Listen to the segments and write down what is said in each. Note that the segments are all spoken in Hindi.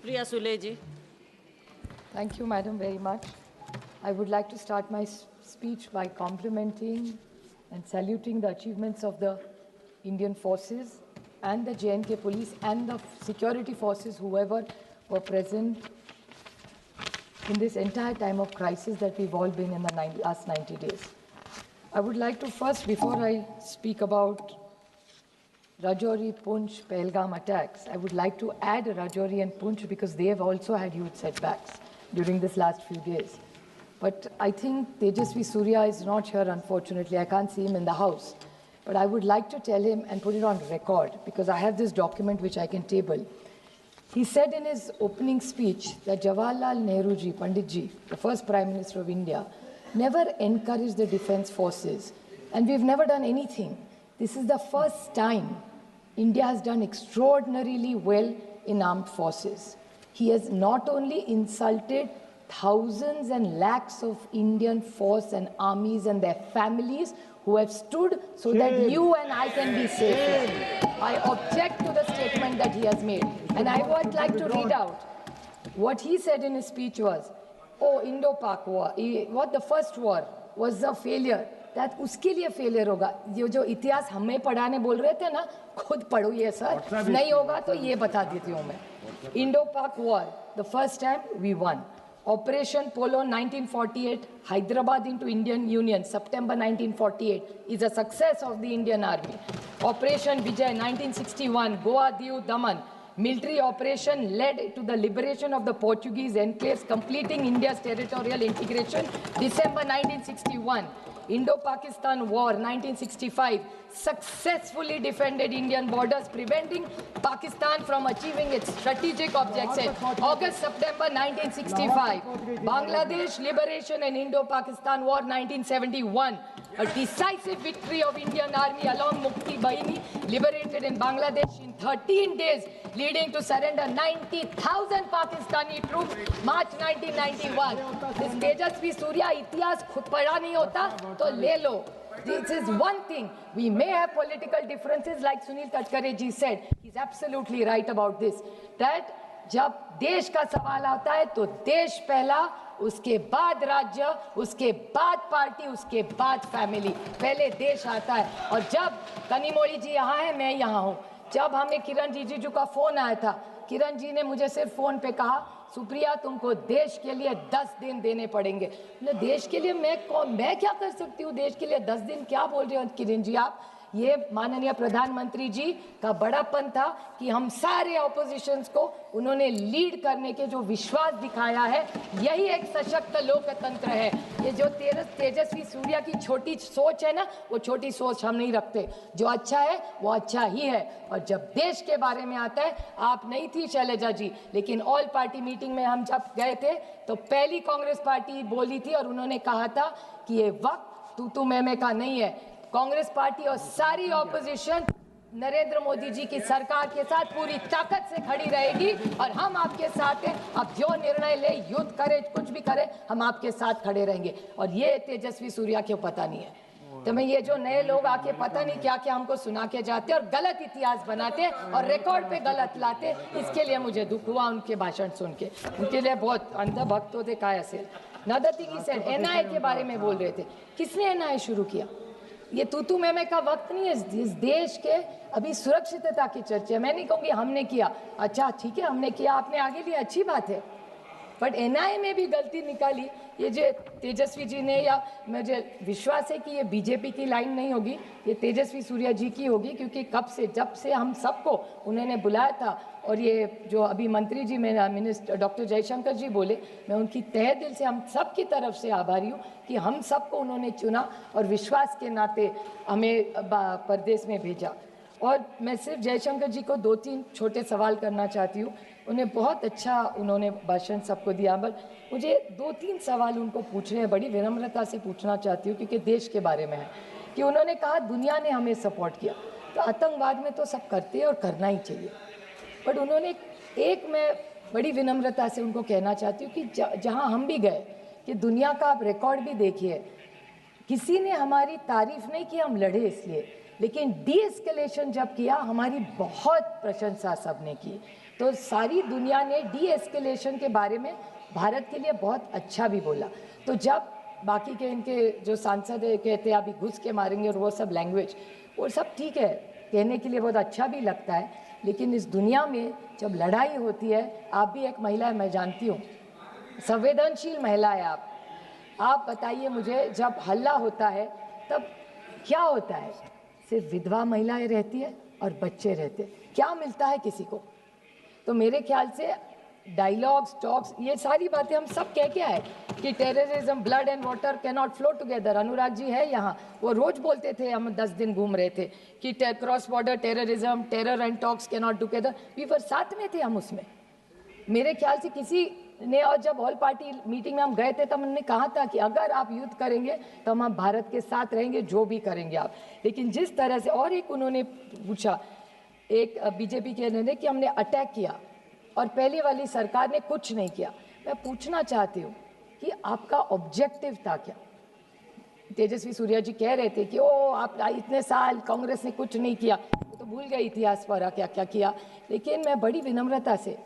Priya Sule ji. Thank you, Madam, very much. I would like to start my speech by complimenting and saluting the achievements of the Indian forces and the J&K police and the security forces, whoever were present in this entire time of crisis that we've all been in the last 90 days. I would like to first, before I speak about Rajouri, Poonch, Pahalgam attacks, I would like to add Rajouri and Poonch because they have also had huge setbacks during this last few days. But I think Tejasvi Surya is not here, unfortunately. I can't see him in the house. But I would like to tell him and put it on record because I have this document which I can table. He said in his opening speech that Jawaharlal Nehru ji, Pandit ji, the first Prime Minister of India, never encouraged the defense forces. And we've never done anything. This is the first time India has done extraordinarily well in armed forces. He has not only insulted thousands and lakhs of Indian force and armies and their families who have stood so that you and I can be safe. I object to the statement that he has made. And I would like to read out what he said in his speech was, oh, Indo-Pak war, what the first war was a failure. That उसके लिए फेलियर होगा ये जो इतिहास हमें पढ़ाने बोल रहे थे ना खुद पढ़ो ये सर नहीं होगा तो ये बता देती हूँ मैं Indo Pak war the first time we won operation Polo 1948 Hyderabad into Indian Union September 1948 is a success of the Indian Army. Operation Vijay 1961 Goa Diu Daman military operation led to the liberation of the Portuguese enclaves, completing India's territorial integration. December 1961 Indo-Pakistan War 1965 successfully defended Indian borders, preventing Pakistan from achieving its strategic objectives. August-September 1965 Bangladesh liberation and Indo-Pakistan War 1971, a decisive victory of Indian Army along Mukti Bahini, liberated in Bangladesh in 13 days, leading to surrender 90,000 Pakistani troops, March 1991. This Tejasvi Surya इतिहास खुद पढ़ा नहीं होता तो ले लो. This is one thing. We may have political differences, like Sunil Tadkare ji said. He's absolutely right about this. That जब देश का सवाल आता है तो देश पहला, उसके बाद राज्य, उसके बाद पार्टी, उसके बाद फैमिली. पहले देश आता है. और जब कनिमोळी जी यहाँ है, मैं यहाँ हूँ. जब हमें किरण रिजिजू का फोन आया था, किरण जी ने मुझे सिर्फ फोन पे कहा, सुप्रिया तुमको देश के लिए 10 दिन देने पड़ेंगे. देश के लिए मैं क्या कर सकती हूँ? देश के लिए 10 दिन क्या बोल रहे हो किरण जी आप? ये माननीय प्रधानमंत्री जी का बड़ापन था कि हम सारे ऑपोजिशंस को उन्होंने लीड करने के जो विश्वास दिखाया है, यही एक सशक्त लोकतंत्र है. ये जो तेजस्वी सूर्या की छोटी सोच है ना, वो छोटी सोच हम नहीं रखते. जो अच्छा है वो अच्छा ही है. और जब देश के बारे में आता है, आप नहीं थी शैलजा जी, लेकिन ऑल पार्टी मीटिंग में हम जब गए थे तो पहली कांग्रेस पार्टी बोली थी और उन्होंने कहा था कि ये वक्त तू मैं का नहीं है. कांग्रेस पार्टी और सारी ऑपोजिशन नरेंद्र मोदी जी की सरकार के साथ पूरी ताकत से खड़ी रहेगी और हम आपके साथ हैं. आप जो निर्णय ले, युद्ध करे, कुछ भी करे, हम आपके साथ खड़े रहेंगे. और ये तेजस्वी सूर्या क्यों पता नहीं है. तो मैं ये जो नए लोग आके पता नहीं क्या क्या हमको सुना के जाते और गलत इतिहास बनाते और रिकॉर्ड पे गलत लाते, इसके लिए मुझे दुख हुआ उनके भाषण सुन के. उनके लिए बहुत अंधभक्त होते काय असेल. नदर थिंग ही सेड, एनआईए के बारे में बोल रहे थे. किसने एनआईए शुरू किया? ये तू मैं का वक्त नहीं है. इस देश के अभी सुरक्षितता की चर्चा. मैं नहीं कहूँगी हमने किया. अच्छा ठीक है, हमने किया, आपने आगे लिया, अच्छी बात है. बट एनआईए में भी गलती निकाली ये जो तेजस्वी जी ने, या मुझे विश्वास है कि ये बीजेपी की लाइन नहीं होगी, ये तेजस्वी सूर्या जी की होगी. क्योंकि जब से हम सबको उन्होंने बुलाया था, और ये जो अभी मंत्री जी मेरा मिनिस्टर डॉक्टर जयशंकर जी बोले, मैं उनकी तहे दिल से हम सब की तरफ से आभारी हूँ कि हम सबको उन्होंने चुना और विश्वास के नाते हमें प्रदेश में भेजा. और मैं सिर्फ जयशंकर जी को 2-3 छोटे सवाल करना चाहती हूँ. उन्हें बहुत अच्छा उन्होंने भाषण सबको दिया, बट मुझे 2-3 सवाल उनको पूछने हैं, बड़ी विनम्रता से पूछना चाहती हूँ क्योंकि देश के बारे में है. कि उन्होंने कहा दुनिया ने हमें सपोर्ट किया, तो आतंकवाद में तो सब करते हैं और करना ही चाहिए. बट उन्होंने मैं बड़ी विनम्रता से उनको कहना चाहती हूँ कि जहाँ हम भी गए, कि दुनिया का आप रिकॉर्ड भी देखिए, किसी ने हमारी तारीफ नहीं की, हम लड़े इसलिए, लेकिन डी एस्केलेशन जब किया हमारी बहुत प्रशंसा सबने की. तो सारी दुनिया ने डी एस्केलेशन के बारे में भारत के लिए बहुत अच्छा भी बोला। तो जब बाकी के इनके जो सांसद है कहते हैं अभी घुस के मारेंगे और वो सब लैंग्वेज, वो सब ठीक है, कहने के लिए बहुत अच्छा भी लगता है, लेकिन इस दुनिया में जब लड़ाई होती है, आप भी एक महिला है, मैं जानती हूँ, संवेदनशील महिला है आप बताइए मुझे, जब हल्ला होता है तब क्या होता है? सिर्फ विधवा महिलाएं रहती है और बच्चे रहते हैं, क्या मिलता है किसी को? तो मेरे ख्याल से डायलॉग्स, टॉक्स, ये सारी बातें हम सब कह के आए कि terrorism, blood and water can not flow together. Anurag ji है यहाँ, वो रोज बोलते थे, हम 10 दिन घूम रहे थे कि cross border terrorism, terror and talks can not together, we were साथ में थे हम उसमें। मेरे ख्याल से किसी ने, और जब ऑल पार्टी मीटिंग में हम गए थे तब हमने कहा था कि अगर आप युद्ध करेंगे तो हम भारत के साथ रहेंगे, जो भी करेंगे आप। लेकिन जिस तरह से, और एक उन्होंने पूछा, एक बीजेपी के ने कि हमने अटैक किया और पहली वाली सरकार ने कुछ नहीं किया। मैं पूछना चाहती हूँ कि आपका ऑब्जेक्टिव था क्या? तेजस्वी सूर्या जी कह रहे थे कि ओ आप इतने साल कांग्रेस ने कुछ नहीं किया, तो भूल गए इतिहास पर क्या क्या किया। लेकिन मैं बड़ी विनम्रता से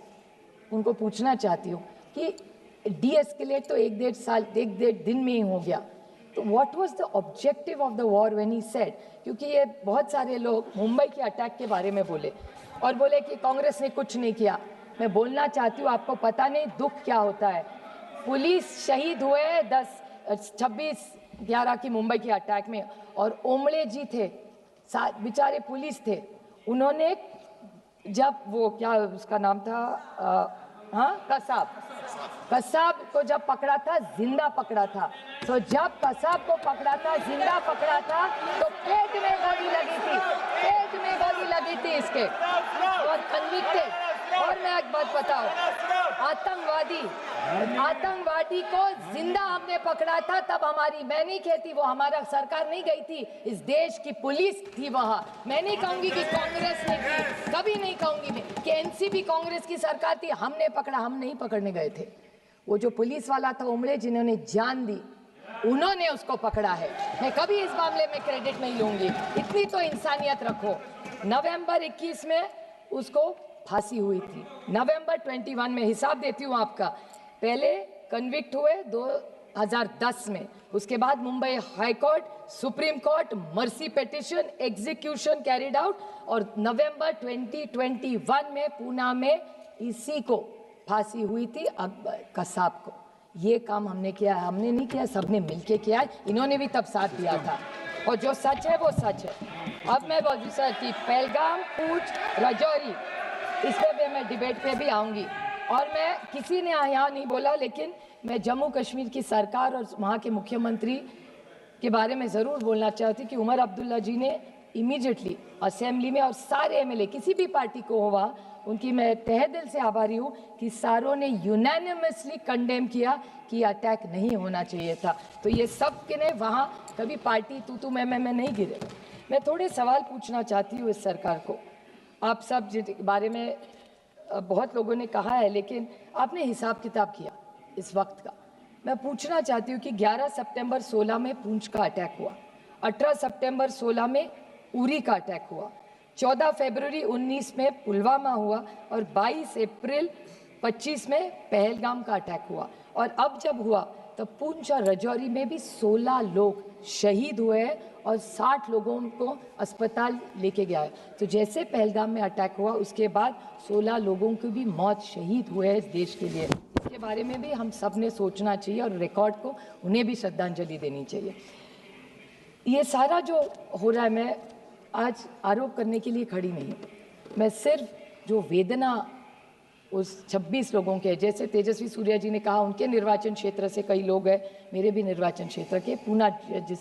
उनको पूछना चाहती हूँ कि डी एस्केलेट तो 1-1.5 दिन में ही हो गया, तो what was the objective of the war when he said? क्योंकि ये बहुत सारे लोग मुंबई के अटैक के बारे में बोले और बोले कि कांग्रेस ने कुछ नहीं किया। मैं बोलना चाहती हूँ, आपको पता नहीं दुख क्या होता है। पुलिस शहीद हुए 26/11 की मुंबई के अटैक में, और ओमड़े जी थे, बेचारे पुलिस थे, उन्होंने जब वो क्या उसका नाम था, कसाब को जब पकड़ा था, जिंदा पकड़ा था। तो जब कसाब को पकड़ा था, जिंदा पकड़ा था, तो पेट में गोली लगी थी, पेट में गोली लगी थी इसके, और कन्विक्टेड। और मैं एक बात बताऊं, आतंकवादी को जिंदा हमने पकड़ा था, तब हमारी, मैं नहीं कहती वो हमारा सरकार नहीं गई थी, इस देश की पुलिस थी वहां। मैं नहीं कहूंगी कि कांग्रेस ने की, कभी नहीं कहूंगी मैं कि एनसीपी कांग्रेस की सरकार थी, हमने पकड़ा, हम नहीं पकड़ने गए थे। वो जो पुलिस वाला था उमड़े, जिन्होंने जान दी, उन्होंने उसको पकड़ा है। मैं कभी इस मामले में क्रेडिट नहीं लूंगी, इतनी तो इंसानियत रखो। नवंबर 21 में उसको फांसी हुई थी, नवंबर 21 में, हिसाब देती हूँ आपका। पहले कन्विक्ट हुए 2010 में, उसके बाद Mumbai high court, supreme court, mercy petition, execution carried out, और नवंबर 2021 में पूना में इसी को फांसी हुई थी, कसाब को। ये काम हमने किया है, हमने नहीं किया, सबने मिलके किया है, इन्होंने भी तब साथ दिया था, और जो सच है वो सच है। अब मैं बोलूँ सर कि पहलगाम, पूंछ, राजौरी, इस पे मैं डिबेट पे भी आऊँगी, और मैं किसी ने यहाँ नहीं बोला, लेकिन मैं जम्मू कश्मीर की सरकार और वहाँ के मुख्यमंत्री के बारे में ज़रूर बोलना चाहती कि उमर अब्दुल्ला जी ने इमीडिएटली असेंबली में, और सारे एमएलए किसी भी पार्टी को हुआ, उनकी मैं तहे दिल से आभारी हूँ कि सारों ने यूनानिमसली कंडेम किया कि अटैक नहीं होना चाहिए था। तो ये सब के ने वहाँ कभी पार्टी तू मैं नहीं गिरे। मैं थोड़े सवाल पूछना चाहती हूँ इस सरकार को। आप सब जिस बारे में बहुत लोगों ने कहा है, लेकिन आपने हिसाब किताब किया इस वक्त का। मैं पूछना चाहती हूँ कि 11 सितंबर 16 में पूंछ का अटैक हुआ, 18 सितंबर 16 में उरी का अटैक हुआ, 14 फरवरी 19 में पुलवामा हुआ, और 22 अप्रैल 25 में पहलगाम का अटैक हुआ। और अब जब हुआ तब पूंछ और राजौरी में भी 16 लोग शहीद हुए हैं और 60 लोगों को अस्पताल लेके गया है। तो जैसे पहलगाम में अटैक हुआ उसके बाद 16 लोगों की भी मौत, शहीद हुए हैं इस देश के लिए। इसके बारे में भी हम सब ने सोचना चाहिए और रिकॉर्ड को उन्हें भी श्रद्धांजलि देनी चाहिए। ये सारा जो हो रहा है, मैं आज आरोप करने के लिए खड़ी नहीं हूँ, मैं सिर्फ जो वेदना उस 26 लोगों के, जैसे तेजस्वी सूर्या जी ने कहा उनके निर्वाचन क्षेत्र से कई लोग हैं, मेरे भी निर्वाचन क्षेत्र के, पूना जिस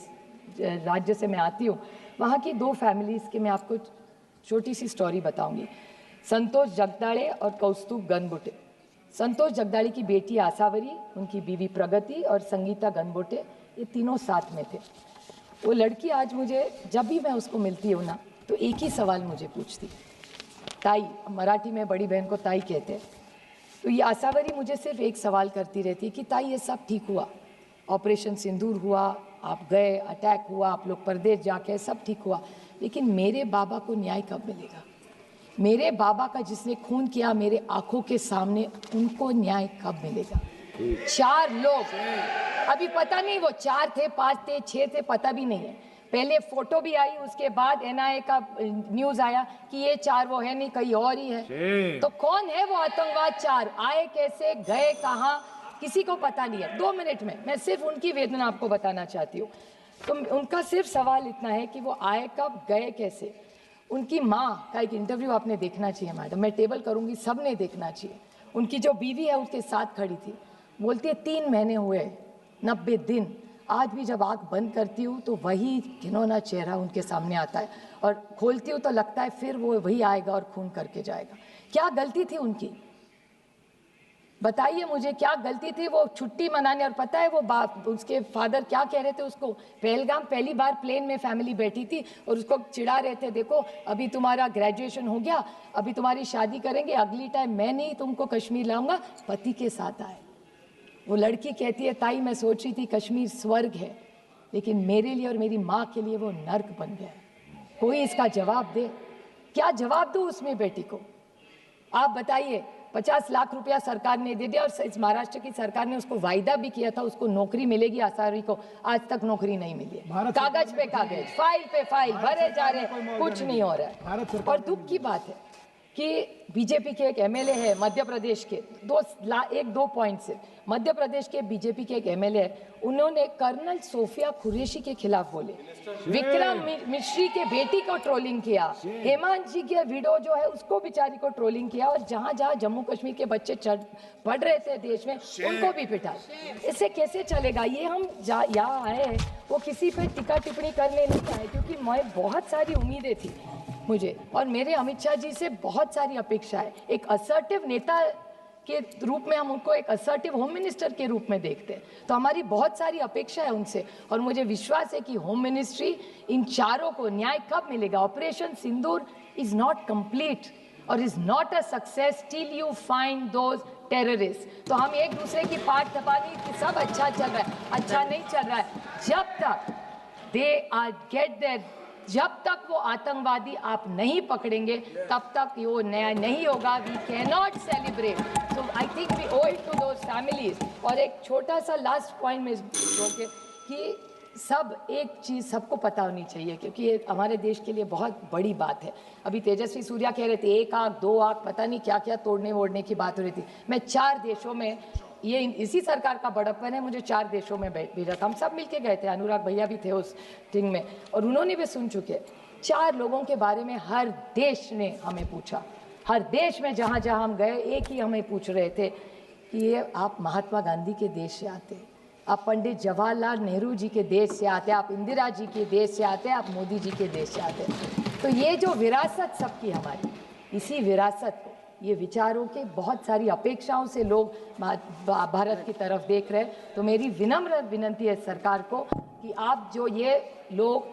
राज्य से मैं आती हूँ, वहाँ की 2 फैमिलीज़ की मैं आपको छोटी सी स्टोरी बताऊंगी। संतोष जगदाड़े और कौस्तुभ गनबोटे। संतोष जगदाड़े की बेटी आसावरी, उनकी बीवी प्रगति और संगीता गनबोटे, ये तीनों साथ में थे। वो लड़की आज मुझे, जब भी मैं उसको मिलती हूँ ना, तो एक ही सवाल मुझे पूछती, ताई, मराठी में बड़ी बहन को ताई कहते हैं। तो ये आसावरी मुझे सिर्फ एक सवाल करती रहती है कि ताई ये सब ठीक हुआ, ऑपरेशन सिंदूर हुआ, आप गए, अटैक हुआ, आप लोग परदेश जाके, सब ठीक हुआ, लेकिन मेरे बाबा को न्याय कब मिलेगा? मेरे बाबा का जिसने खून किया मेरे आंखों के सामने, उनको न्याय कब मिलेगा? 4 लोग, अभी पता नहीं वो 4 थे, 5 थे, 6 थे, पता भी नहीं है। पहले फोटो भी आई, उसके बाद एनआईए का न्यूज आया कि ये 4 वो है नहीं, कहीं और ही है। तो कौन है वो आतंकवाद 4? आए कैसे, गए कहाँ, किसी को पता नहीं है। 2 मिनट में मैं सिर्फ उनकी वेदना आपको बताना चाहती हूँ। तो उनका सिर्फ सवाल इतना है कि वो आए कब, गए कैसे। उनकी माँ का एक इंटरव्यू आपने देखना चाहिए मैडम, मैं टेबल करूंगी, सबने देखना चाहिए। उनकी जो बीवी है उसके साथ खड़ी थी, बोलती है 3 महीने हुए, 90 दिन। आज भी जब आँख बंद करती हूँ तो वही घिनौना चेहरा उनके सामने आता है, और खोलती हूँ तो लगता है फिर वो वही आएगा और खून करके जाएगा। क्या गलती थी उनकी? बताइए मुझे, क्या गलती थी वो छुट्टी मनाने? और पता है वो बाप, उसके फादर क्या कह रहे थे उसको? पहलगाम पहली बार प्लेन में फैमिली बैठी थी और उसको चिढ़ा रहे थे, देखो अभी तुम्हारा ग्रेजुएशन हो गया, अभी तुम्हारी शादी करेंगे, अगली टाइम मैं नहीं तुमको कश्मीर लाऊंगा, पति के साथ आए। वो लड़की कहती है, ताई मैं सोच रही थी कश्मीर स्वर्ग है, लेकिन मेरे लिए और मेरी माँ के लिए वो नर्क बन गया। कोई इसका जवाब दे, क्या जवाब दूँ उसमें बेटी को? आप बताइए। 50 लाख रुपया सरकार ने दे दिया, और इस महाराष्ट्र की सरकार ने उसको वायदा भी किया था उसको नौकरी मिलेगी आसारी को, आज तक नौकरी नहीं मिली है। कागज पे कागज, फाइल पे फाइल भरे जा रहे, कुछ नहीं हो रहा है। और दुख की बात है कि बीजेपी के एक एमएलए है मध्य प्रदेश के, 1-2 पॉइंट से, मध्य प्रदेश के बीजेपी के एक एमएलए है, उन्होंने कर्नल सोफिया कुरैशी के खिलाफ बोले, विक्रम मिश्री के बेटी को ट्रोलिंग किया, हेमंत जी के विडो जो है उसको बेचारी को ट्रोलिंग किया, और जहां जहां जम्मू कश्मीर के बच्चे पढ़ रहे थे देश में उनको भी पिटा। इससे कैसे चलेगा? ये हम यहाँ आए हैं, वो किसी पे टिक्का टिप्पणी करने नहीं आए, क्योंकि मैं बहुत सारी उम्मीदें थी मुझे, और मेरे अमित शाह जी से बहुत सारी अपेक्षा है। एक असर्टिव नेता के रूप में हम उनको एक असर्टिव होम मिनिस्टर के रूप में देखते हैं, तो हमारी बहुत सारी अपेक्षा है उनसे, और मुझे विश्वास है कि होम मिनिस्ट्री इन 4 को न्याय कब मिलेगा? Operation Sindoor is not complete और is not a success till you find those terrorist. तो हम एक दूसरे की पाठ थपानी कि सब अच्छा चल रहा है, अच्छा नहीं चल रहा है। जब तक दे आर गेट देयर, जब तक वो आतंकवादी आप नहीं पकड़ेंगे तब तक वो न्याय नहीं होगा। We can not celebrate, so I think we owe it to those families। और एक छोटा सा लास्ट पॉइंट में जोड़के कि सब एक चीज़ सबको पता होनी चाहिए, क्योंकि ये हमारे देश के लिए बहुत बड़ी बात है। अभी तेजस्वी सूर्या कह रहे थे 1 आंख 2 आंख पता नहीं क्या क्या तोड़ने वोड़ने की बात हो रही थी। मैं 4 देशों में, ये इसी सरकार का बड़प्पन है, मुझे 4 देशों में भेजा था, हम सब मिलके गए थे, अनुराग भैया भी थे उस टीम में, और उन्होंने भी सुन चुके। 4 लोगों के बारे में हर देश ने हमें पूछा, हर देश में जहाँ जहाँ हम गए एक ही हमें पूछ रहे थे कि ये आप महात्मा गांधी के देश से आते, आप पंडित जवाहरलाल नेहरू जी के देश से आते, आप इंदिरा जी के देश से आते, आप मोदी जी के देश से आते। तो ये जो विरासत सबकी हमारी, इसी विरासत को, ये विचारों के बहुत सारी अपेक्षाओं से लोग भारत की तरफ देख रहे हैं। तो मेरी विनम्र विनंती है सरकार को कि आप जो ये लोग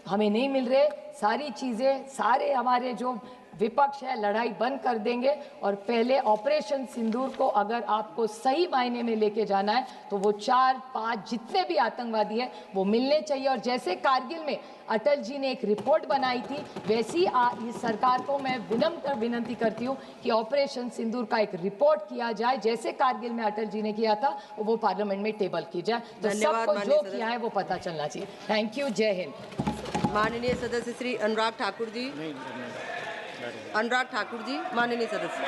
हमें नहीं मिल रहे, सारी चीज़ें, सारे हमारे जो विपक्ष है लड़ाई बंद कर देंगे, और पहले ऑपरेशन सिंदूर को अगर आपको सही मायने में लेके जाना है तो वो 4-5 जितने भी आतंकवादी हैं वो मिलने चाहिए। और जैसे कारगिल में अटल जी ने एक रिपोर्ट बनाई थी, वैसी इस सरकार को मैं विनम्र विनंती करती हूँ कि ऑपरेशन सिंदूर का एक रिपोर्ट किया जाए, जैसे कारगिल में अटल जी ने किया था, वो पार्लियामेंट में टेबल की जाए, तो सबको जो किया है वो पता चलना चाहिए। थैंक यू, जय हिंद। माननीय सदस्य श्री अनुराग ठाकुर जी, अनुराग ठाकुर जी, माननीय सदस्य।